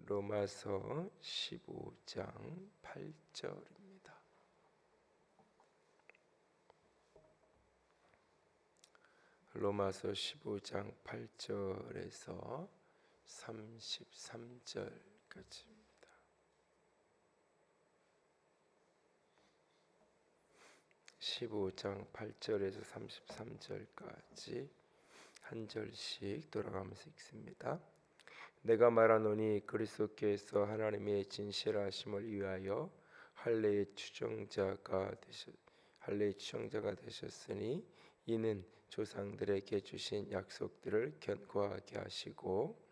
로마서 15장 8절입니다. 로마서 15장 8절에서 33절까지입니다. (15장 8절에서 33절까지) 한 절씩 돌아가면서 읽습니다. 내가 말하노니 그리스도께서 하나님의 진실하심을 위하여 할례의 추종자가 되셨으니 이는 조상들에게 주신 약속들을 견고하게 하시고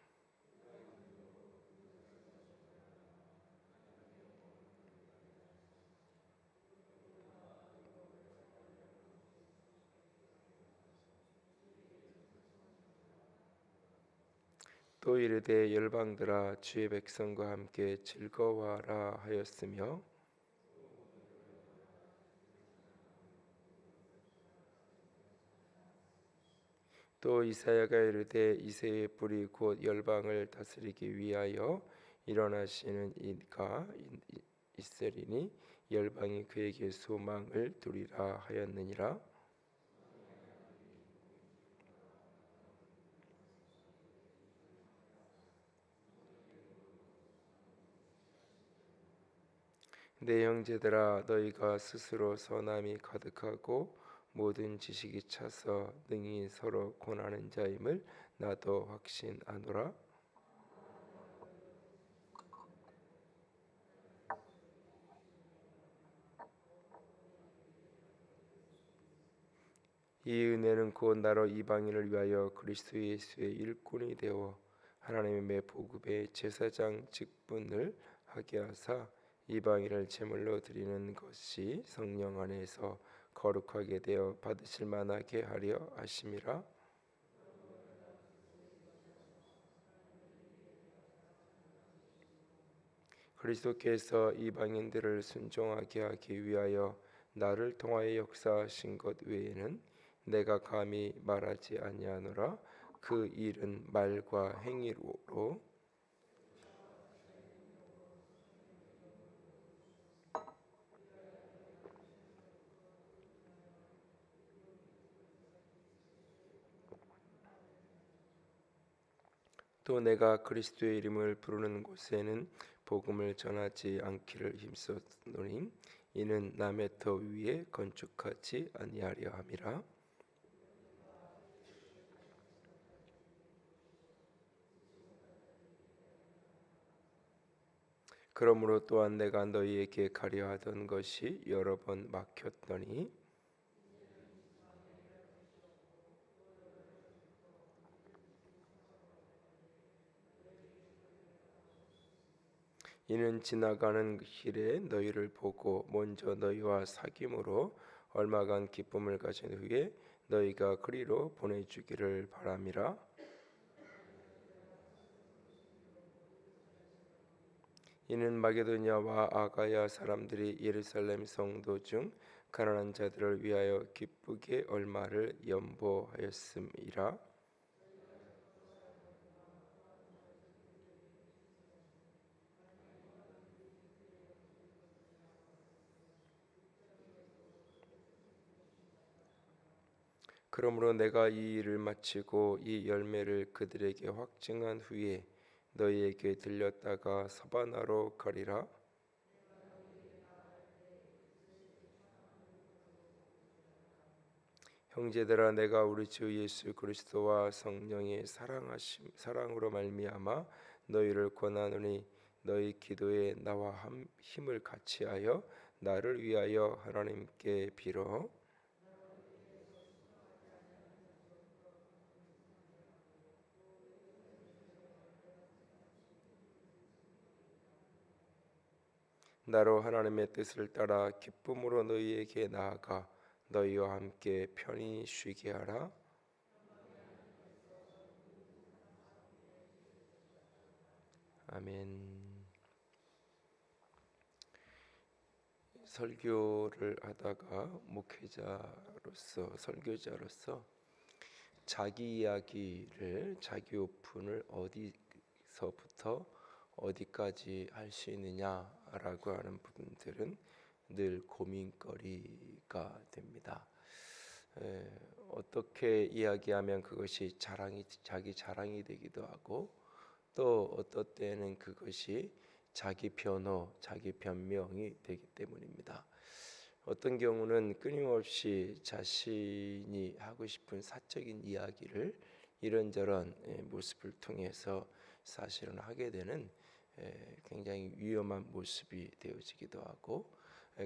또 이르되 열방들아 주의 백성과 함께 즐거워하라 하였으며 또 이사야가 이르되 이새의 뿌리 곧 열방을 다스리기 위하여 일어나시는 이가 있으리니 열방이 그에게 소망을 두리라 하였느니라. 내 형제들아 너희가 스스로 선함이 가득하고 모든 지식이 차서 능히 서로 권하는 자임을 나도 확신하노라. 이 은혜는 곧 나로 이방인을 위하여 그리스도 예수의 일꾼이 되어 하나님의 복음의 제사장 직분을 하게 하사 이방인을 제물로 드리는 것이 성령 안에서 거룩하게 되어 받으실 만하게 하려 하심이라. 그리스도께서 이방인들을 순종하게 하기 위하여 나를 통하여 역사하신 것 외에는 내가 감히 말하지 아니하노라. 그 일은 말과 행위로 또 내가 그리스도의 이름을 부르는 곳에는 복음을 전하지 않기를 힘썼노니 이는 남의 터 위에 건축하지 아니하려 함이라. 그러므로 또한 내가 너희에게 가려 하던 것이 여러 번 막혔더니 이는 지나가는 길에 너희를 보고 먼저 너희와 사귐으로 얼마간 기쁨을 가진 후에 너희가 그리로 보내주기를 바람이라. 이는 마게도냐와 아가야 사람들이 예루살렘 성도 중 가난한 자들을 위하여 기쁘게 얼마를 연보하였음이라. 그러므로 내가 이 일을 마치고 이 열매를 그들에게 확증한 후에 너희에게 들렸다가 서바나로 가리라. 형제들아 내가 우리 주 예수 그리스도와 성령의 사랑으로 말미암아 너희를 권하노니 너희 기도에 나와 힘을 같이하여 나를 위하여 하나님께 빌어 나로 하나님의 뜻을 따라 기쁨으로 너희에게 나아가 너희와 함께 편히 쉬게 하라. 아멘. 설교를 하다가 설교자로서 자기 이야기를 자기 오픈을 어디서부터 어디까지 할 수 있느냐라고 하는 부분들은 늘 고민거리가 됩니다. 어떻게 이야기하면 그것이 자기 자랑이 되기도 하고, 또 어떤 때는 그것이 자기 변호, 자기 변명이 되기 때문입니다. 어떤 경우는 끊임없이 자신이 하고 싶은 사적인 이야기를 이런저런 모습을 통해서 사실은 하게 되는 굉장히 위험한 모습이 되어지기도 하고,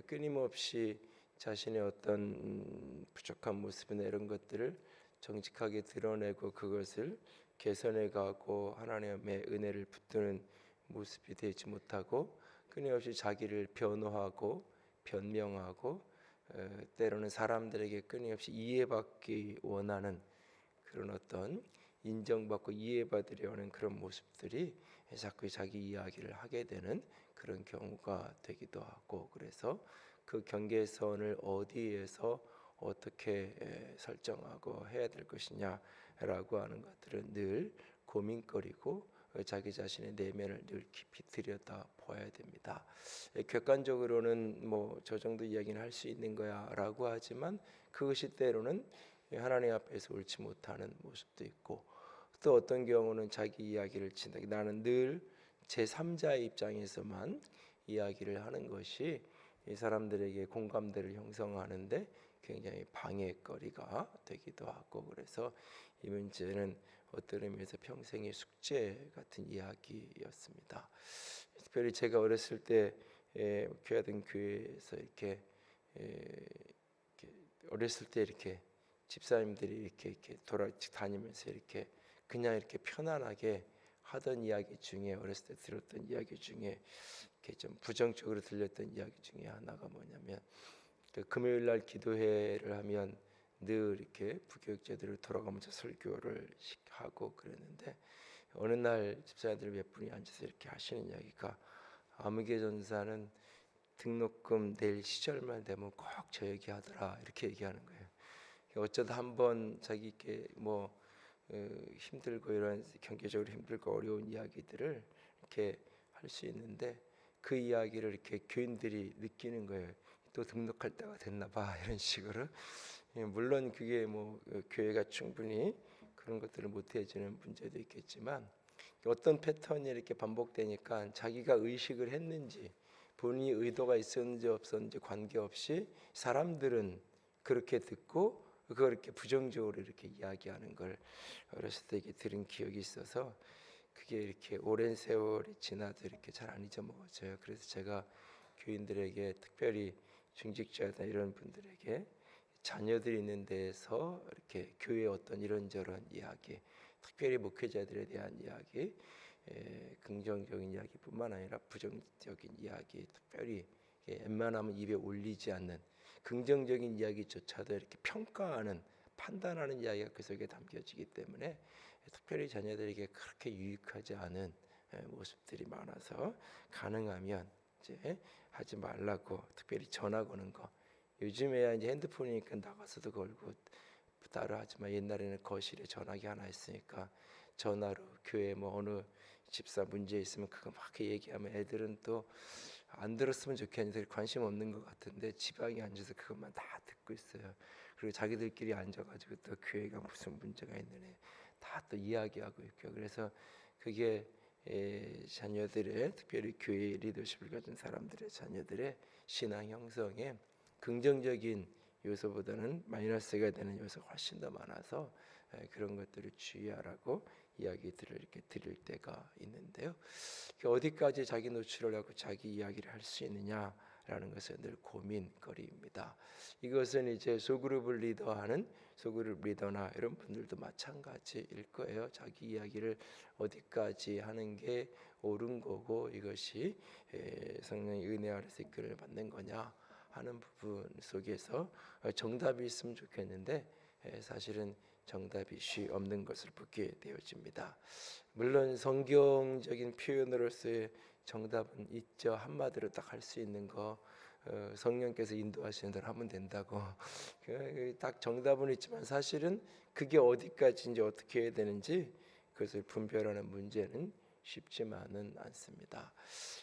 끊임없이 자신의 어떤 부족한 모습이나 이런 것들을 정직하게 드러내고 그것을 개선해 가고 하나님의 은혜를 붙드는 모습이 되지 못하고, 끊임없이 자기를 변호하고 변명하고, 때로는 사람들에게 끊임없이 이해받기 원하는 그런 어떤 인정받고 이해받으려 하는 그런 모습들이 자꾸 자기 이야기를 하게 되는 그런 경우가 되기도 하고, 그래서 그 경계선을 어디에서 어떻게 설정하고 해야 될 것이냐라고 하는 것들은 늘 고민거리고, 자기 자신의 내면을 늘 깊이 들여다 보아야 됩니다. 객관적으로는 뭐 저 정도 이야기는 할 수 있는 거야라고 하지만, 그것이 때로는 하나님 앞에서 옳지 못하는 모습도 있고, 또 어떤 경우는 자기 이야기를 친다. 나는 늘 제3자의 입장에서만 이야기를 하는 것이 이 사람들에게 공감대를 형성하는데 굉장히 방해거리가 되기도 하고, 그래서 이 문제는 어떤 의미에서 평생의 숙제 같은 이야기였습니다. 특별히 제가 어렸을 때 교회하던 교회에서 이렇게 어렸을 때 이렇게 집사님들이 이렇게 다니면서 이렇게 그냥 이렇게 편안하게 하던 이야기 중에, 어렸을 때 들었던 이야기 중에 이렇게 좀 부정적으로 들렸던 이야기 중에 하나가 뭐냐면, 그 금요일 날 기도회를 하면 늘 이렇게 부교육자들을 돌아가면서 설교를 하고 그랬는데, 어느 날 집사님들 몇 분이 앉아서 이렇게 하시는 이야기가, 아무개 전사는 등록금 낼 시절만 되면 꼭 저 얘기하더라, 이렇게 얘기하는 거예요. 어쩌다 한번 자기께 뭐 힘들고 이런 경제적으로 힘들고 어려운 이야기들을 이렇게 할 수 있는데, 그 이야기를 이렇게 교인들이 느끼는 거예요. 또 등록할 때가 됐나 봐, 이런 식으로. 물론 그게 뭐 교회가 충분히 그런 것들을 못 해주는 문제도 있겠지만, 어떤 패턴이 이렇게 반복되니까 자기가 의식을 했는지 본인이 의도가 있었는지 없었는지 관계없이 사람들은 그렇게 듣고 그걸 이렇게 부정적으로 이렇게 이야기하는 걸 어렸을 때 이렇게 들은 기억이 있어서, 그게 이렇게 오랜 세월이 지나도 이렇게 잘 안 잊어먹어져요. 그래서 제가 교인들에게, 특별히 중직자나 이런 분들에게 자녀들이 있는 데에서 이렇게 교회 어떤 이런저런 이야기, 특별히 목회자들에 대한 이야기, 긍정적인 이야기뿐만 아니라 부정적인 이야기, 특별히 웬만하면 입에 올리지 않는 긍정적인 이야기조차도 이렇게 평가하는, 판단하는 이야기가 그 속에 담겨지기 때문에 특별히 자녀들에게 그렇게 유익하지 않은 모습들이 많아서, 가능하면 이제 하지 말라고, 특별히 전화 거는 거. 요즘에야 이제 핸드폰이니까 나가서도 걸고 따로 하지만, 옛날에는 거실에 전화기 하나 있으니까 전화로 교회 뭐 어느 집사 문제 있으면 그거 막 얘기하면 애들은 또 안 들었으면 좋겠는데 관심 없는 것 같은데 지방에 앉아서 그것만 다 듣고 있어요. 그리고 자기들끼리 앉아가지고 또 교회가 무슨 문제가 있느냐 다 또 이야기하고 있고요. 그래서 그게 자녀들의, 특별히 교회 리더십을 가진 사람들의 자녀들의 신앙 형성에 긍정적인 요소보다는 마이너스가 되는 요소가 훨씬 더 많아서 그런 것들을 주의하라고 이야기들을 이렇게 드릴 때가 있는데요. 어디까지 자기 노출을 하고 자기 이야기를 할 수 있느냐라는 것은 늘 고민거리입니다. 이것은 이제 소그룹을 리더하는 소그룹 리더나 이런 분들도 마찬가지일 거예요. 자기 이야기를 어디까지 하는 게 옳은 거고, 이것이 성령의 은혜 아래서 이끌을 받는 거냐 하는 부분 속에서 정답이 있으면 좋겠는데, 사실은 정답이 없는 것을 보게 되어집니다. 물론 성경적인 표현으로서의 정답은 있죠. 한마디로 딱 할 수 있는 거, 성령께서 인도하시는 대로 하면 된다고. 딱 정답은 있지만 사실은 그게 어디까지인지 어떻게 해야 되는지 그것을 분별하는 문제는 쉽지만은 않습니다.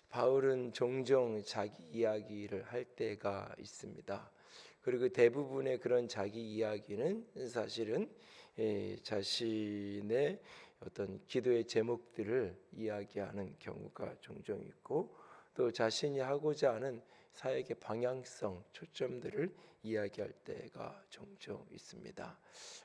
바울은 종종 자기 이야기를 할 때가 있습니다. 그리고 대부분의 그런 자기 이야기는 사실은 자신의 어떤 기도의 제목들을 이야기하는 경우가 종종 있고, 또 자신이 하고자 하는 사역의 방향성, 초점들을 이야기할 때가 종종 있습니다.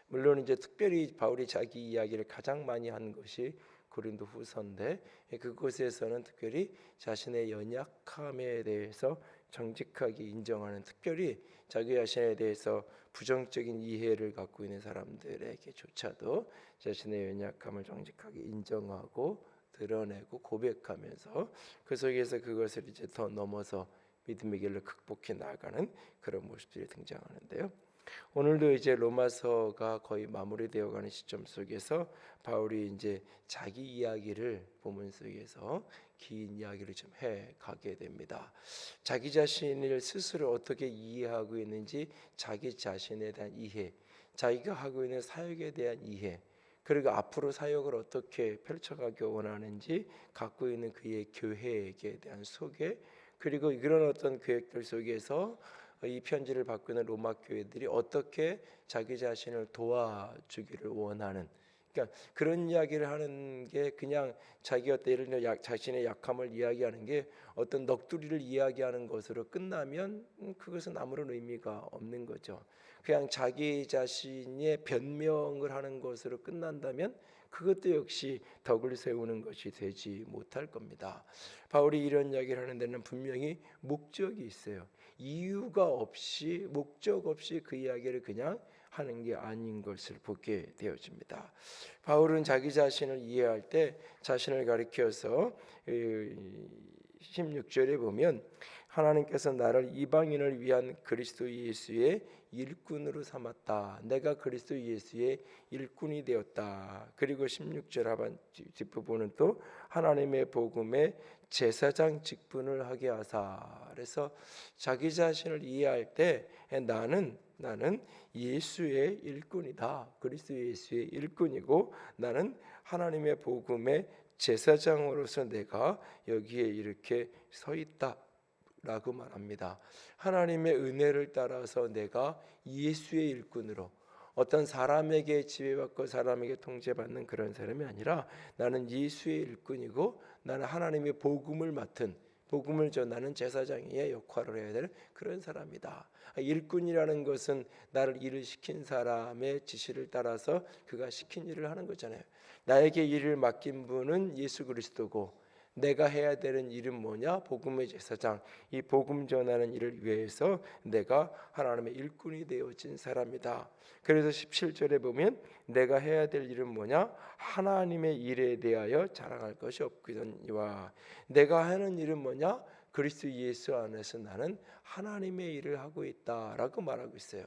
물론 이제 특별히 바울이 자기 이야기를 가장 많이 한 것이 고린도 후서인데, 그곳에서는 특별히 자신의 연약함에 대해서 정직하게 인정하는, 특별히 자기 자신에 대해서 부정적인 이해를 갖고 있는 사람들에게조차도 자신의 연약함을 정직하게 인정하고 드러내고 고백하면서 그 속에서 그것을 이제 더 넘어서 믿음의 길로 극복해 나가는 그런 모습들이 등장하는데요. 오늘도 이제 로마서가 거의 마무리되어 가는 시점 속에서 바울이 이제 자기 이야기를 본문 속에서 긴 이야기를 좀 해 가게 됩니다. 자기 자신을 스스로 어떻게 이해하고 있는지, 자기 자신에 대한 이해, 자기가 하고 있는 사역에 대한 이해, 그리고 앞으로 사역을 어떻게 펼쳐가기 원하는지 갖고 있는 그의 계획에 대한 소개, 그리고 이런 어떤 계획들 속에서 이 편지를 받고 있는 로마 교회들이 어떻게 자기 자신을 도와주기를 원하는, 그러니까 그런 이야기를 하는 게 그냥 자기가 예를 들어 자신의 약함을 이야기하는 게 어떤 넋두리를 이야기하는 것으로 끝나면 그것은 아무런 의미가 없는 거죠. 그냥 자기 자신의 변명을 하는 것으로 끝난다면 그것도 역시 덕을 세우는 것이 되지 못할 겁니다. 바울이 이런 이야기를 하는 데는 분명히 목적이 있어요. 이유가 없이, 목적 없이 그 이야기를 그냥 하는 게 아닌 것을 보게 되어집니다. 바울은 자기 자신을 이해할 때 자신을 가리켜서 16절에 보면 하나님께서 나를 이방인을 위한 그리스도 예수의 일꾼으로 삼았다. 내가 그리스도 예수의 일꾼이 되었다. 그리고 16절 하반 뒷부분은 또 하나님의 복음의 제사장 직분을 하게 하사. 그래서 자기 자신을 이해할 때 나는 예수의 일꾼이다. 그리스도 예수의 일꾼이고 나는 하나님의 복음의 제사장으로서 내가 여기에 이렇게 서 있다라고 말합니다. 하나님의 은혜를 따라서 내가 예수의 일꾼으로, 어떤 사람에게 지배받고 사람에게 통제받는 그런 사람이 아니라 나는 예수의 일꾼이고 나는 하나님의 복음을 맡은, 복음을 전하는 제사장의 역할을 해야 될 그런 사람이다. 일꾼이라는 것은 나를 일을 시킨 사람의 지시를 따라서 그가 시킨 일을 하는 거잖아요. 나에게 일을 맡긴 분은 예수 그리스도고 내가 해야 되는 일은 뭐냐? 복음의 제사장, 이 복음 전하는 일을 위해서 내가 하나님의 일꾼이 되어진 사람이다. 그래서 17절에 보면 내가 해야 될 일은 뭐냐? 하나님의 일에 대하여 자랑할 것이 없거니와. 내가 하는 일은 뭐냐? 그리스도 예수 안에서 나는 하나님의 일을 하고 있다라고 말하고 있어요.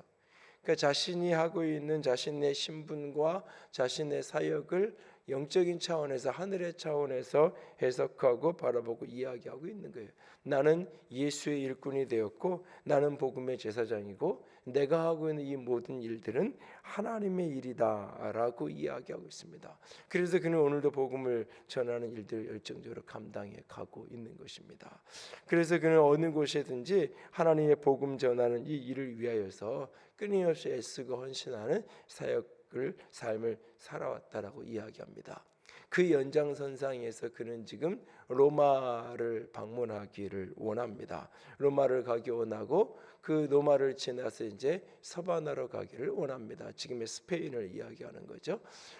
그러니까 자신이 하고 있는 자신의 신분과 자신의 사역을 영적인 차원에서, 하늘의 차원에서 해석하고 바라보고 이야기하고 있는 거예요. 나는 예수의 일꾼이 되었고 나는 복음의 제사장이고 내가 하고 있는 이 모든 일들은 하나님의 일이다라고 이야기하고 있습니다. 그래서 그는 오늘도 복음을 전하는 일들을 열정적으로 감당해 가고 있는 것입니다. 그래서 그는 어느 곳에든지 하나님의 복음 전하는 이 일을 위하여서 끊임없이 애쓰고 헌신하는 삶을 살아왔다라고 이야기합니다. 그 연장선상에서 그는 지금 로마를 방문하기를 원합니다. 로마를 가기 원하고 그 로마를 지나서 이제 서바나로 가기를 원합니다. 지금의 스페인을 이야기하는 거죠.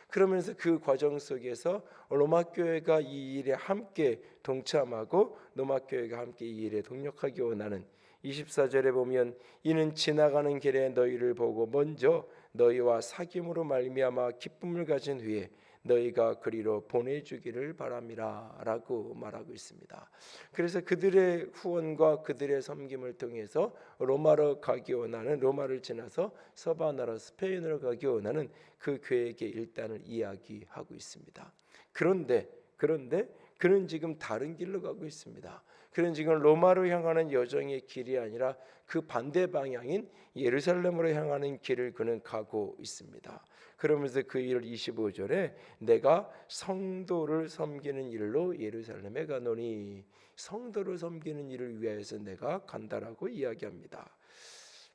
그러면서 그 과정 속에서 로마 교회가 이 일에 함께 동참하고 로마 교회가 함께 이 일에 동력하기 원하는, 24절에 보면 이는 지나가는 길에 너희를 보고 먼저 너희와 사귐으로 말미암아 기쁨을 가진 후에 너희가 그리로 보내주기를 바람이라 라고 말하고 있습니다. 그래서 그들의 후원과 그들의 섬김을 통해서 로마로 가기 원하는, 로마를 지나서 서바나로 스페인으로 가기 원하는 그 교회에게 일단을 이야기하고 있습니다. 그런데 그는 지금 다른 길로 가고 있습니다. 그는 지금 로마로 향하는 여정의 길이 아니라 그 반대 방향인 예루살렘으로 향하는 길을 그는 가고 있습니다. 그러면서 그 일을 25절에 내가 성도를 섬기는 일로 예루살렘에 가노니, 성도를 섬기는 일을 위하여서 내가 간다라고 이야기합니다.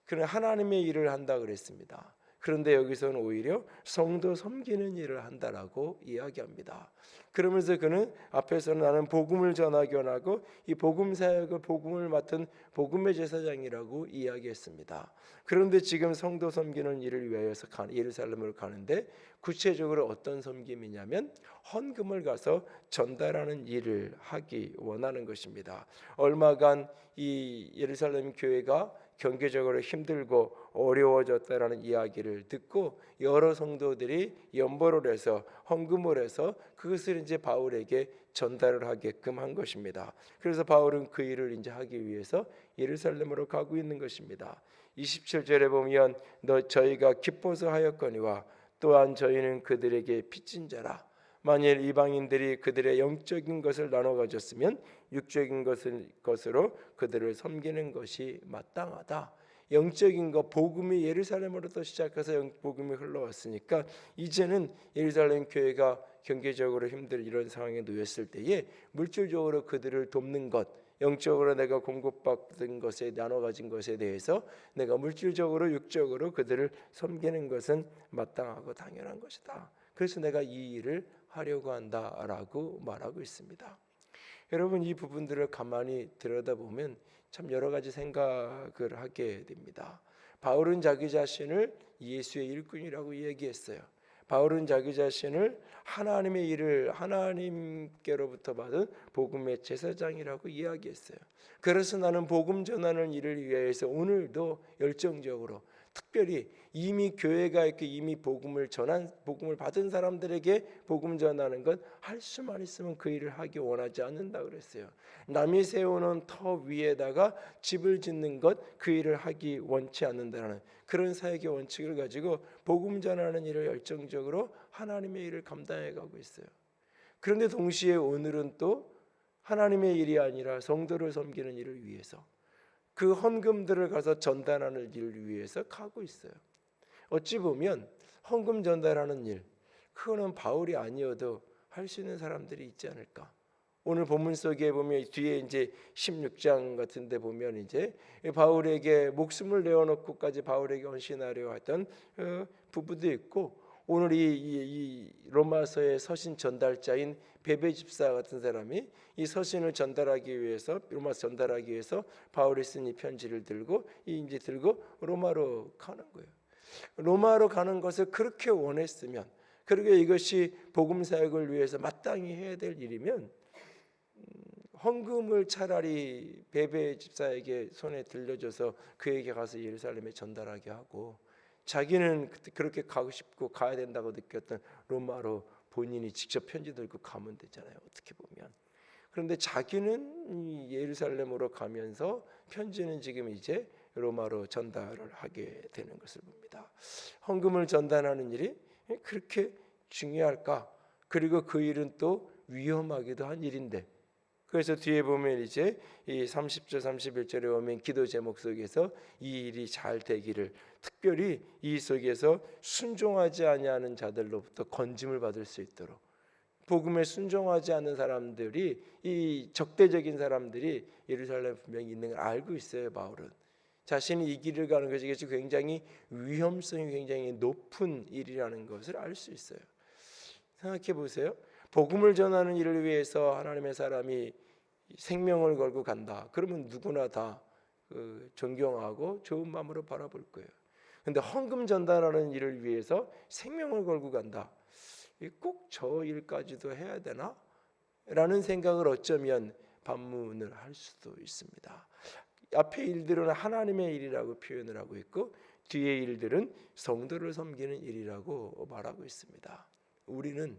그는 하나님의 일을 한다 그랬습니다. 그런데 여기서는 오히려 성도 섬기는 일을 한다라고 이야기합니다. 그러면서 그는 앞에서는 나는 복음을 전하기 원하고 이 복음 사역을 복음을 맡은 복음의 제사장이라고 이야기했습니다. 그런데 지금 성도 섬기는 일을 위하여서 예루살렘으로 가는데 구체적으로 어떤 섬김이냐면 헌금을 가서 전달하는 일을 하기 원하는 것입니다. 얼마간 이 예루살렘 교회가 경제적으로 힘들고 어려워졌다라는 이야기를 듣고 여러 성도들이 연보를 해서 헌금을 해서 그것을 이제 바울에게 전달을 하게끔 한 것입니다. 그래서 바울은 그 일을 이제 하기 위해서 예루살렘으로 가고 있는 것입니다. 27절에 보면 저희가 기뻐서 하였거니와 또한 저희는 그들에게 빚진 자라. 만일 이방인들이 그들의 영적인 것을 나눠 가졌으면 육적인 것으로 그들을 섬기는 것이 마땅하다. 영적인 것, 복음이 예루살렘으로부터 시작해서 복음이 흘러왔으니까 이제는 예루살렘 교회가 경제적으로 힘들 이런 상황에 놓였을 때에 물질적으로 그들을 돕는 것, 영적으로 내가 공급받은 것에 나눠 가진 것에 대해서 내가 물질적으로 육적으로 그들을 섬기는 것은 마땅하고 당연한 것이다. 그래서 내가 이 일을 하려고 한다라고 말하고 있습니다. 여러분, 이 부분들을 가만히 들여다보면 참 여러 가지 생각을 하게 됩니다. 바울은 자기 자신을 예수의 일꾼이라고 얘기했어요. 바울은 자기 자신을 하나님의 일을 하나님께로부터 받은 복음의 제사장이라고 이야기했어요. 그래서 나는 복음 전하는 일을 위해서 오늘도 열정적으로 특별히 이미 교회가 있고 이미 복음을 받은 사람들에게 복음 전하는 것 할 수만 있으면 그 일을 하기 원하지 않는다 그랬어요. 남이 세우는 터 위에다가 집을 짓는 것 그 일을 하기 원치 않는다는 그런 사역의 원칙을 가지고 복음 전하는 일을 열정적으로 하나님의 일을 감당해 가고 있어요. 그런데 동시에 오늘은 또 하나님의 일이 아니라 성도를 섬기는 일을 위해서 그 헌금들을 가서 전달하는 일을 위해서 가고 있어요. 어찌 보면 헌금 전달하는 일, 그거는 바울이 아니어도 할 수 있는 사람들이 있지 않을까. 오늘 본문 속에 보면 뒤에 이제 16장 같은데 보면 이제 바울에게 목숨을 내어놓고까지 바울에게 헌신하려 했던 부부도 있고, 오늘 이 로마서의 서신 전달자인 베베 집사 같은 사람이 이 서신을 전달하기 위해서 로마서 전달하기 위해서 바울이 쓴 이 편지를 들고 로마로 가는 거예요. 로마로 가는 것을 그렇게 원했으면, 그리고 이것이 복음 사역을 위해서 마땅히 해야 될 일이면 헌금을 차라리 베베 집사에게 손에 들려줘서 그에게 가서 예루살렘에 전달하게 하고, 자기는 그렇게 가고 싶고 가야 된다고 느꼈던 로마로 본인이 직접 편지 들고 가면 되잖아요, 어떻게 보면. 그런데 자기는 예루살렘으로 가면서 편지는 지금 이제 로마로 전달을 하게 되는 것을 봅니다. 헌금을 전달하는 일이 그렇게 중요할까? 그리고 그 일은 또 위험하기도 한 일인데, 그래서 뒤에 보면 이제 이 30절 31절에 보면 기도 제목 속에서 이 일이 잘 되기를, 특별히 이 속에서 순종하지 아니하는 자들로부터 건짐을 받을 수 있도록, 복음에 순종하지 않는 사람들이, 이 적대적인 사람들이 예루살렘 분명히 있는 걸 알고 있어요. 바울은 자신이 이 길을 가는 것이 굉장히 위험성이 굉장히 높은 일이라는 것을 알 수 있어요. 생각해 보세요. 복음을 전하는 일을 위해서 하나님의 사람이 생명을 걸고 간다. 그러면 누구나 다 존경하고 좋은 마음으로 바라볼 거예요. 그런데 헌금 전달하는 일을 위해서 생명을 걸고 간다. 꼭 저 일까지도 해야 되나? 라는 생각을 어쩌면 반문을 할 수도 있습니다. 앞에 일들은 하나님의 일이라고 표현을 하고 있고, 뒤에 일들은 성도를 섬기는 일이라고 말하고 있습니다. 우리는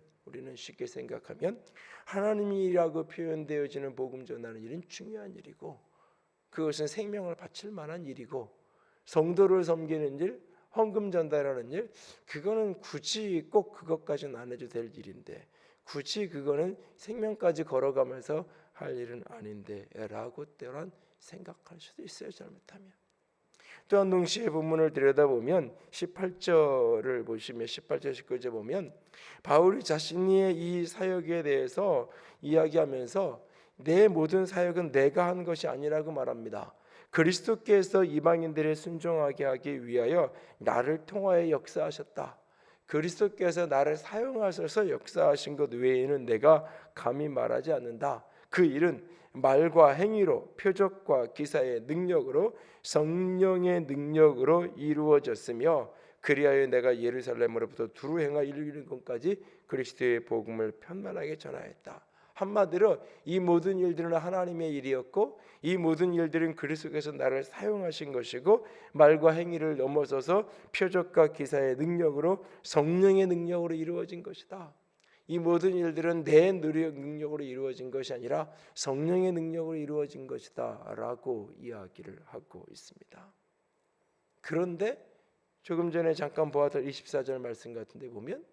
쉽게 생각하면 하나님의 일이라고 표현되어지는 복음 전하는 일은 중요한 일이고, 그것은 생명을 바칠 만한 일이고, 성도를 섬기는 일, 헌금 전달하는 일, 그거는 굳이 꼭 그것까지는 안 해도 될 일인데, 굳이 그거는 생명까지 걸어가면서 할 일은 아닌데 라고 때론 생각할 수도 있어요, 잘못하면. 또한 동시에 본문을 들여다보면 18절을 보시면 18절 19절 보면 바울이 자신의 이 사역에 대해서 이야기하면서 내 모든 사역은 내가 한 것이 아니라고 말합니다. 그리스도께서 이방인들을 순종하게 하기 위하여 나를 통하여 역사하셨다. 그리스도께서 나를 사용하셔서 역사하신 것 외에는 내가 감히 말하지 않는다. 그 일은 말과 행위로, 표적과 기사의 능력으로, 성령의 능력으로 이루어졌으며 그리하여 내가 예루살렘으로부터 두루 행하 이르는 것까지 그리스도의 복음을 편만하게 전하였다. 한마디로 이 모든 일들은 하나님의 일이었고 이 모든 일들은 그리스도께서 나를 사용하신 것이고 말과 행위를 넘어서서 표적과 기사의 능력으로, 성령의 능력으로 이루어진 것이다. 이 모든 일들은 내 노력 능력으로 이루어진 것이 아니라 성령의 능력으로 이루어진 것이다 라고 이야기를 하고 있습니다. 그런데 조금 전에 잠깐 보았던 24절 말씀 같은데 보면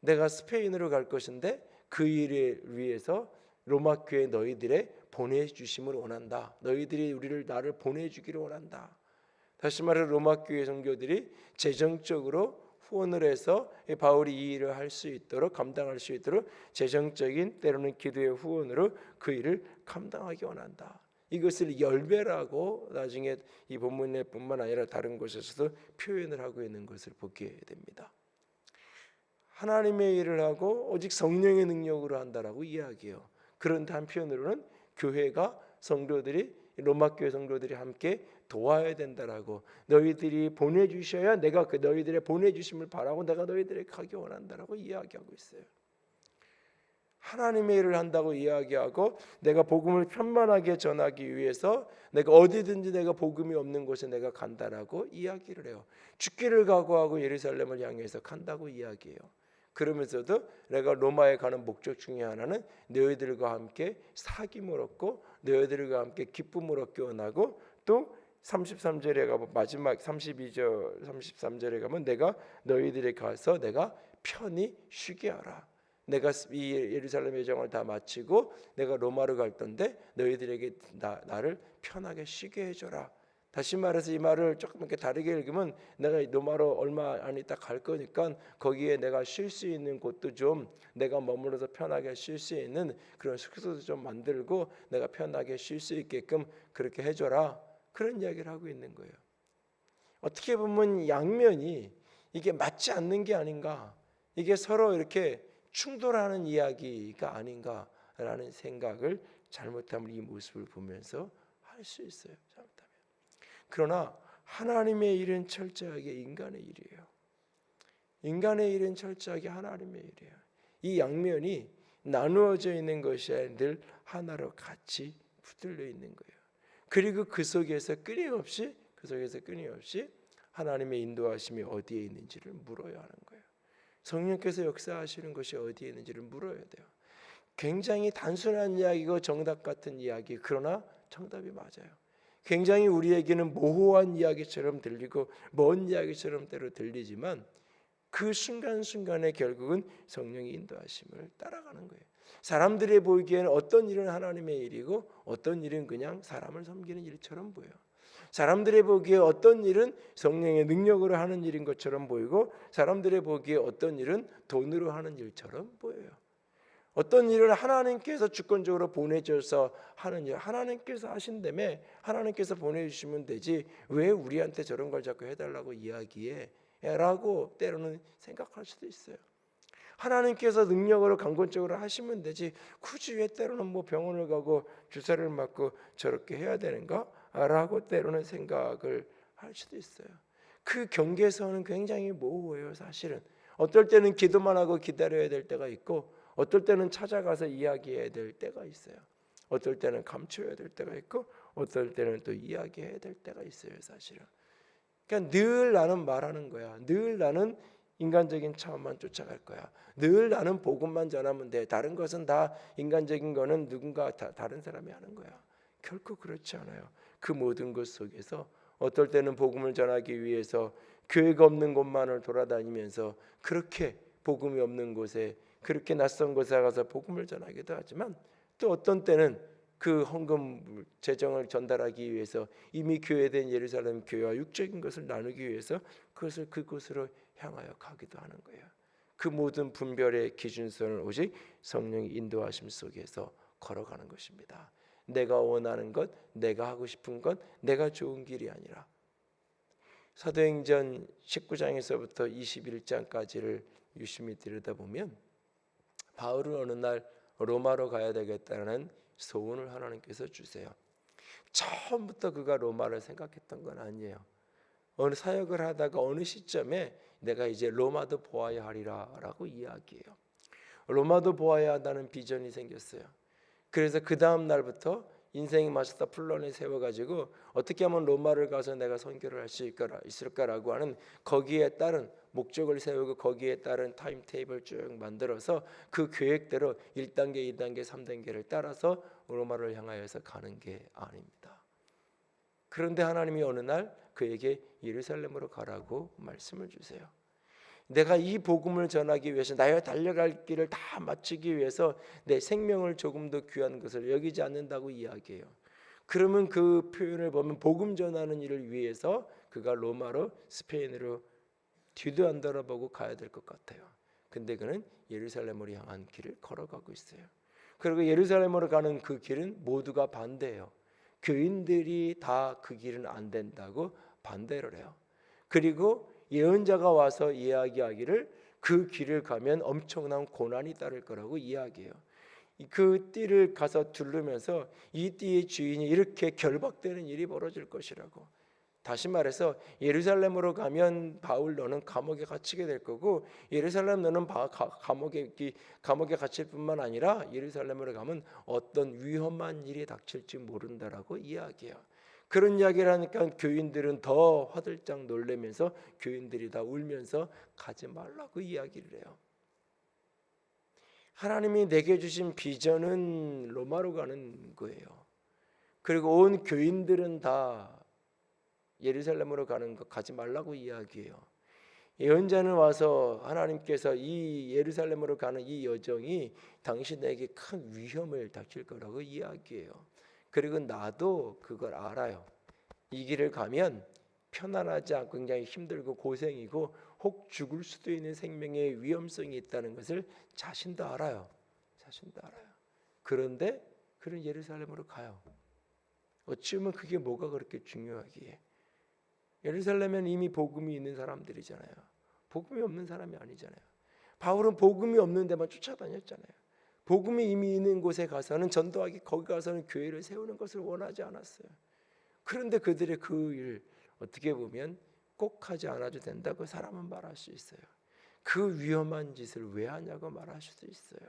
내가 스페인으로 갈 것인데 그 일을 위해서 로마 교회 너희들의 보내주심을 원한다. 너희들이 나를 보내주기를 원한다. 다시 말해 로마 교회 성도들이 재정적으로 후원을 해서 바울이 이 일을 할 수 있도록 감당할 수 있도록 재정적인 때로는 기도의 후원으로 그 일을 감당하기 원한다. 이것을 열배라고 나중에 이 본문에 뿐만 아니라 다른 곳에서도 표현을 하고 있는 것을 보게 됩니다. 하나님의 일을 하고 오직 성령의 능력으로 한다라고 이야기해요. 그런데 한편으로는 교회가 성도들이 로마 교회 성도들이 함께 도와야 된다라고 너희들이 보내주셔야 내가 그 너희들의 보내주심을 바라고 내가 너희들에게 가기 원한다라고 이야기하고 있어요. 하나님의 일을 한다고 이야기하고 내가 복음을 편만하게 전하기 위해서 내가 어디든지 내가 복음이 없는 곳에 내가 간다라고 이야기를 해요. 죽기를 각오하고 예루살렘을 향해서 간다고 이야기해요. 그러면서도 내가 로마에 가는 목적 중에 하나는 너희들과 함께 사귐을 얻고 너희들과 함께 기쁨을 얻기 원하고 또 33절에 가면 마지막 32절 33절에 가면 내가 너희들에 가서 내가 편히 쉬게 하라. 내가 이 예루살렘 여정을 다 마치고 내가 로마로 갈 건데 너희들에게 나를 편하게 쉬게 해줘라. 다시 말해서 이 말을 조금 이렇게 다르게 읽으면 내가 로마로 얼마 안 있다 갈 거니까 거기에 내가 쉴 수 있는 곳도 좀 내가 머물러서 편하게 쉴 수 있는 그런 숙소도 좀 만들고 내가 편하게 쉴 수 있게끔 그렇게 해줘라. 그런 이야기를 하고 있는 거예요. 어떻게 보면 양면이 이게 맞지 않는 게 아닌가, 이게 서로 이렇게 충돌하는 이야기가 아닌가라는 생각을 잘못하면 이 모습을 보면서 할 수 있어요. 잘못하면. 그러나 하나님의 일은 철저하게 인간의 일이에요. 인간의 일은 철저하게 하나님의 일이에요. 이 양면이 나누어져 있는 것이 늘 하나로 같이 붙들려 있는 거예요. 그리고 그 속에서 끊임없이 하나님의 인도하심이 어디에 있는지를 물어야 하는 거예요. 성령께서 역사하시는 것이 어디에 있는지를 물어야 돼요. 굉장히 단순한 이야기고 정답 같은 이야기, 그러나 정답이 맞아요. 굉장히 우리에게는 모호한 이야기처럼 들리고 먼 이야기처럼 때로 들리지만 그 순간순간에 결국은 성령의 인도하심을 따라가는 거예요. 사람들이 보기에는 어떤 일은 하나님의 일이고 어떤 일은 그냥 사람을 섬기는 일처럼 보여요. 사람들이 보기에 어떤 일은 성령의 능력으로 하는 일인 것처럼 보이고 사람들이 보기에 어떤 일은 돈으로 하는 일처럼 보여요. 어떤 일을 하나님께서 주권적으로 보내줘서 하는 일, 하나님께서 하신다며 하나님께서 보내주시면 되지 왜 우리한테 저런 걸 자꾸 해달라고 이야기해? 라고 때로는 생각할 수도 있어요. 하나님께서 능력으로 강권적으로 하시면 되지 굳이 왜 때로는 뭐 병원을 가고 주사를 맞고 저렇게 해야 되는가? 라고 때로는 생각을 할 수도 있어요. 그 경계선은 굉장히 모호해요. 사실은 어떨 때는 기도만 하고 기다려야 될 때가 있고 어떨 때는 찾아가서 이야기해야 될 때가 있어요. 어떨 때는 감춰야 될 때가 있고 어떨 때는 또 이야기해야 될 때가 있어요. 사실은 그러니까 늘 나는 말하는 거야. 늘 나는 인간적인 차원만 쫓아갈 거야. 늘 나는 복음만 전하면 돼. 다른 것은 다 인간적인 거는 누군가 다른 사람이 하는 거야. 결코 그렇지 않아요. 그 모든 것 속에서 어떨 때는 복음을 전하기 위해서 교회가 없는 곳만을 돌아다니면서 그렇게 복음이 없는 곳에 그렇게 낯선 곳에 가서 복음을 전하기도 하지만 또 어떤 때는 그 헌금 재정을 전달하기 위해서 이미 교회된 예루살렘 교회와 육적인 것을 나누기 위해서 그곳으로 향하여 가기도 하는 거예요. 그 모든 분별의 기준선을 오직 성령의 인도하심 속에서 걸어가는 것입니다. 내가 원하는 것, 내가 하고 싶은 것, 내가 좋은 길이 아니라. 사도행전 19장에서부터 21장까지를 유심히 들여다보면 바울은 어느 날 로마로 가야 되겠다는 소원을 하나님께서 주세요. 처음부터 그가 로마를 생각했던 건 아니에요. 어느 사역을 하다가 어느 시점에 내가 이제 로마도 보아야 하리라 라고 이야기해요. 로마도 보아야 한다는 비전이 생겼어요. 그래서 그 다음 날부터 인생이 마쳤다 플랜을 세워가지고 어떻게 하면 로마를 가서 내가 선교를 할 수 있을까라고 하는 거기에 따른 목적을 세우고 거기에 따른 타임테이블 쭉 만들어서 그 계획대로 1단계, 2단계, 3단계를 따라서 로마를 향하여서 가는 게 아닙니다. 그런데 하나님이 어느 날 그에게 예루살렘으로 가라고 말씀을 주세요. 내가 이 복음을 전하기 위해서 나의 달려갈 길을 다 마치기 위해서 내 생명을 조금 더 귀한 것을 여기지 않는다고 이야기해요. 그러면 그 표현을 보면 복음 전하는 일을 위해서 그가 로마로 스페인으로 뒤도 안 돌아보고 가야 될 것 같아요. 근데 그는 예루살렘으로 향한 길을 걸어가고 있어요. 그리고 예루살렘으로 가는 그 길은 모두가 반대해요. 교인들이 다 그 길은 안 된다고 반대를 해요. 그리고 예언자가 와서 이야기하기를 그 길을 가면 엄청난 고난이 따를 거라고 이야기해요. 그 띠를 가서 두르면서 이 띠의 주인이 이렇게 결박되는 일이 벌어질 것이라고. 다시 말해서 예루살렘으로 가면 바울 너는 감옥에 갇히게 될 거고 예루살렘 너는 감옥에 갇힐 뿐만 아니라 예루살렘으로 가면 어떤 위험한 일이 닥칠지 모른다라고 이야기해요. 그런 이야기를 하니까 교인들은 더 화들짝 놀라면서 교인들이 다 울면서 가지 말라고 이야기를 해요. 하나님이 내게 주신 비전은 로마로 가는 거예요. 그리고 온 교인들은 다 예루살렘으로 가는 거 가지 말라고 이야기해요. 예언자는 와서 하나님께서 이 예루살렘으로 가는 이 여정이 당신에게 큰 위험을 닥칠 거라고 이야기해요. 그리고 나도 그걸 알아요. 이 길을 가면 편안하지 않고 굉장히 힘들고 고생이고 혹 죽을 수도 있는 생명의 위험성이 있다는 것을 자신도 알아요. 자신도 알아요. 그런데 그는 예루살렘으로 가요. 어찌 보면 그게 뭐가 그렇게 중요하기에. 예루살렘에는 이미 복음이 있는 사람들이잖아요. 복음이 없는 사람이 아니잖아요. 바울은 복음이 없는 데만 쫓아다녔잖아요. 복음이 이미 있는 곳에 가서는 전도하기, 거기 가서는 교회를 세우는 것을 원하지 않았어요. 그런데 그들의 그 일 어떻게 보면 꼭 하지 않아도 된다고 사람은 말할 수 있어요. 그 위험한 짓을 왜 하냐고 말할 수도 있어요.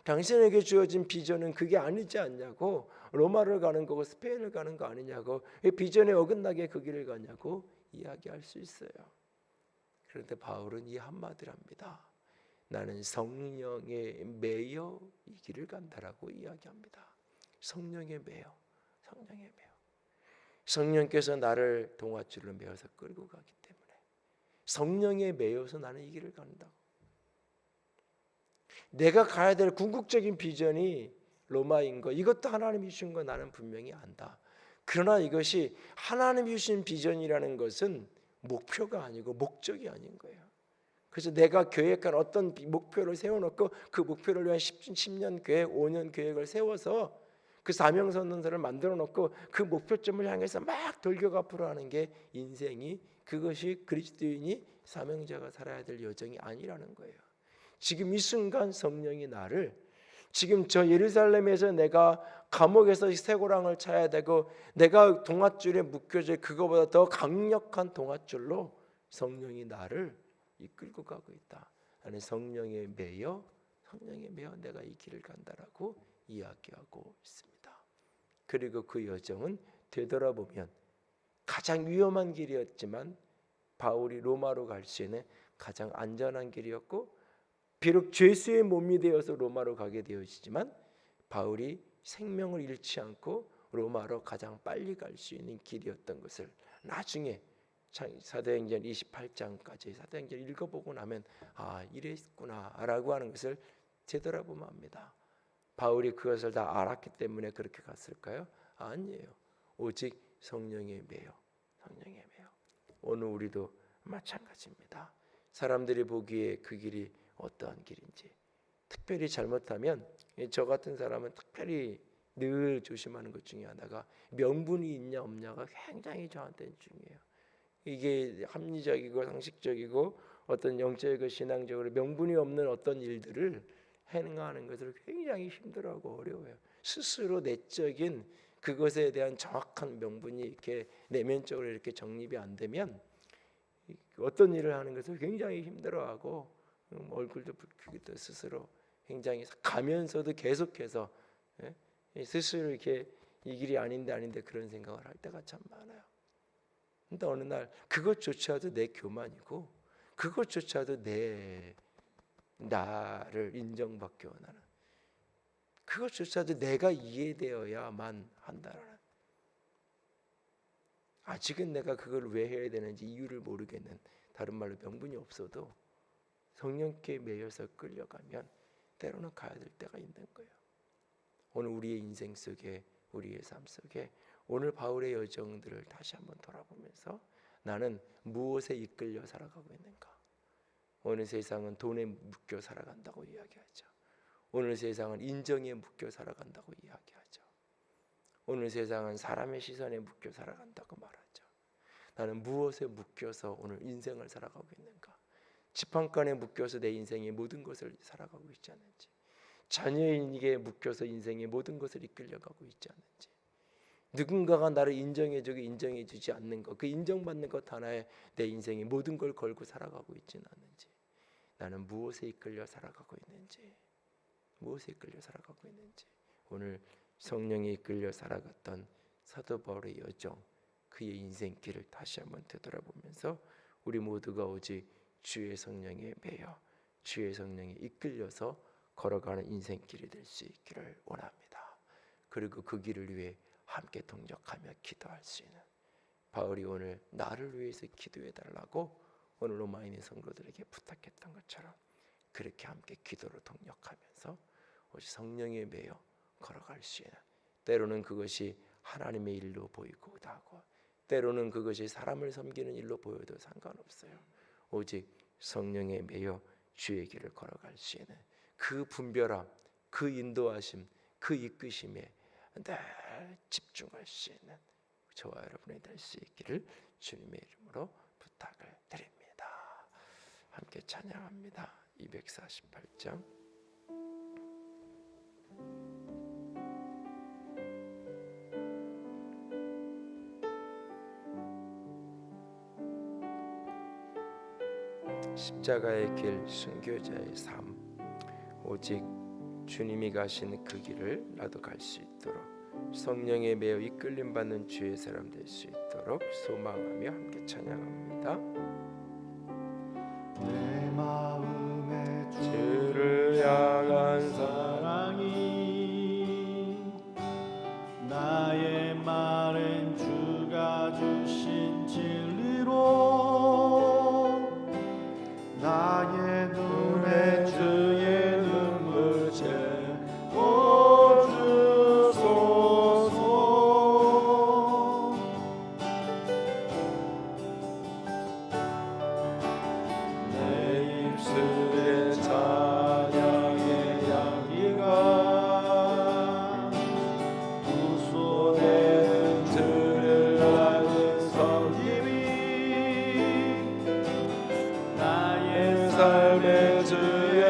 당신에게 주어진 비전은 그게 아니지 않냐고, 로마를 가는 거고 스페인을 가는 거 아니냐고, 비전에 어긋나게 그 길을 가냐고 이야기할 수 있어요. 그런데 바울은 이 한마디를 합니다. 나는 성령에 매여 이 길을 간다라고 이야기합니다. 성령에 매여, 성령에 매여. 성령께서 나를 동아줄로 매어서 끌고 가기 때문에 성령에 매여서 나는 이 길을 간다고. 내가 가야 될 궁극적인 비전이 로마인 거, 이것도 하나님이 주신 거 나는 분명히 안다. 그러나 이것이 하나님이 주신 비전이라는 것은 목표가 아니고 목적이 아닌 거예요. 그래서 내가 계획한 어떤 목표를 세워놓고 그 목표를 위한 10년 계획, 5년 계획을 세워서 그 사명선언서를 만들어 놓고 그 목표점을 향해서 막 돌격 앞으로 하는 게 인생이, 그것이 그리스도인이 사명자가 살아야 될 여정이 아니라는 거예요. 지금 이 순간 성령이 나를, 지금 저 예루살렘에서 내가 감옥에서 쇠고랑을 차야 되고 내가 동아줄에 묶여져 그거보다 더 강력한 동아줄로 성령이 나를 이끌고 가고 있다. 나는 성령에 매여 내가 이 길을 간다라고 이야기하고 있습니다. 그리고 그 여정은 되돌아보면 가장 위험한 길이었지만 바울이 로마로 갈 수 있는 가장 안전한 길이었고, 비록 죄수의 몸이 되어서 로마로 가게 되었지만 바울이 생명을 잃지 않고 로마로 가장 빨리 갈 수 있는 길이었던 것을 나중에 사도행전 28장까지 사도행전 읽어보고 나면 아, 이랬구나 라고 하는 것을 되돌아보면 압니다. 바울이 그것을 다 알았기 때문에 그렇게 갔을까요? 아니에요. 오직 성령에 매여, 성령에 매여. 오늘 우리도 마찬가지입니다. 사람들이 보기에 그 길이 어떠한 길인지, 특별히 잘못하면 저 같은 사람은 특별히 늘 조심하는 것 중에 하나가 명분이 있냐 없냐가 굉장히 저한테는 중요해요. 이게 합리적이고 상식적이고 어떤 영적이고 신앙적으로 명분이 없는 어떤 일들을 행하는 것을 굉장히 힘들어하고 어려워요. 스스로 내적인 그것에 대한 정확한 명분이 이렇게 내면적으로 이렇게 정립이 안 되면 어떤 일을 하는 것을 굉장히 힘들어하고 얼굴도 붉히기도 스스로 굉장히 가면서도 계속해서 스스로 이렇게 이 길이 아닌데 그런 생각을 할 때가 참 많아요. 근데 어느 날 그것조차도 내 교만이고 그것조차도 내 나를 인정받기 원하는 그것조차도 내가 이해되어야만 한다라는, 아직은 내가 그걸 왜 해야 되는지 이유를 모르겠는, 다른 말로 명분이 없어도 성령께 매여서 끌려가면 때로는 가야 될 때가 있는 거예요. 오늘 우리의 인생 속에, 우리의 삶 속에 오늘 바울의 여정들을 다시 한번 돌아보면서 나는 무엇에 이끌려 살아가고 있는가? 오늘 세상은 돈에 묶여 살아간다고 이야기하죠. 오늘 세상은 인정에 묶여 살아간다고 이야기하죠. 오늘 세상은 사람의 시선에 묶여 살아간다고 말하죠. 나는 무엇에 묶여서 오늘 인생을 살아가고 있는가? 지팡간에 묶여서 내 인생의 모든 것을 살아가고 있지 않는지, 자녀에게 묶여서 인생의 모든 것을 이끌려가고 있지 않는지, 누군가가 나를 인정해주고 인정해주지 않는 것, 그 인정받는 것 하나에 내 인생의 모든 걸 걸고 살아가고 있지는 않는지, 나는 무엇에 이끌려 살아가고 있는지, 무엇에 이끌려 살아가고 있는지, 오늘 성령에 이끌려 살아갔던 사도 바울의 여정, 그의 인생길을 다시 한번 되돌아보면서 우리 모두가 오직 주의 성령에 매여 주의 성령에 이끌려서 걸어가는 인생길이 될 수 있기를 원합니다. 그리고 그 길을 위해 함께 동력하며 기도할 수 있는, 바울이 오늘 나를 위해서 기도해 달라고 오늘 로마에 있는 성도들에게 부탁했던 것처럼 그렇게 함께 기도로 동력하면서 오직 성령에 매여 걸어갈 수 있는, 때로는 그것이 하나님의 일로 보이고도 하고 때로는 그것이 사람을 섬기는 일로 보여도 상관없어요. 오직 성령에 매여 주의 길을 걸어갈 수 있는 그 분별함, 그 인도하심, 그 이끄심에 늘 집중할 수 있는 저와 여러분이 될 수 있기를 주님의 이름으로 부탁을 드립니다. 함께 찬양합니다. 248장. 십자가의 길, 순교자의 삶, 오직 주님이 가신 그 길을 나도 갈 수 있도록 성령에 매여 이끌림 받는 주의 사람 될 수 있도록 소망하며 함께 찬양합니다. 내 마음에 주를 향한 사랑이 나의 마른 주가 주신 진리로 나의 눈에 주의 눈물 채워주소서. 내 입술에 찬양의 향기가 우소되는 주를 아는 섬김이 나의 삶의 주의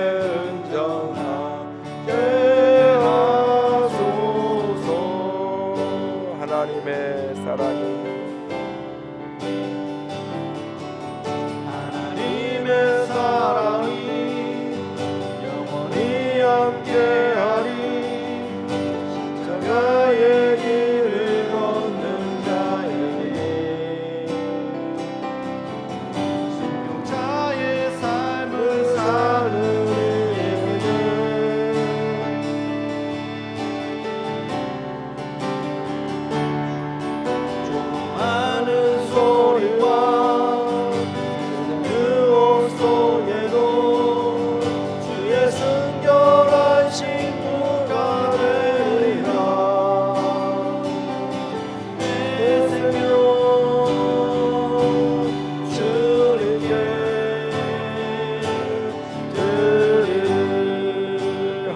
은정하게 하소서. 하나님의 사랑이 하나님의 사랑이 영원히 함께하리. 십자가의 길을 걷는 자에게 순종자의 삶을 사는 이에게는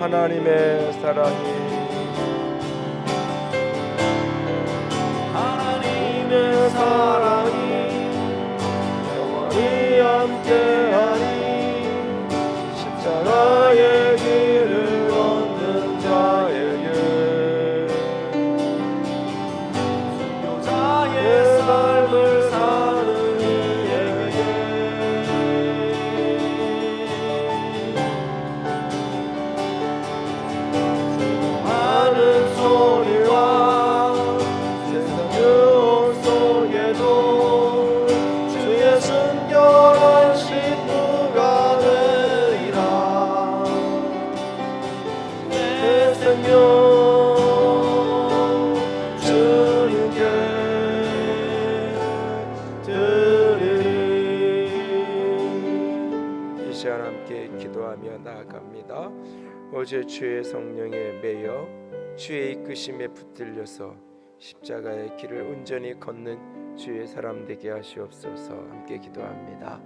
하나님의 사랑이 하나님의 사랑이 영원히 함께하리. 십자가의 길을 걷는 자에게 순교자의 삶을 사는 이에게 많은 소리와 세상 유혹 속에도 주의 순결한 신부가 되리라. 내 생명 주님께 드리리. 이 시간 함께 기도하며 나아갑니다. 어제 주의 성령에 매여 주의 이끄심에 붙들려서 십자가의 길을 온전히 걷는 주의 사람 되게 하시옵소서. 함께 기도합니다.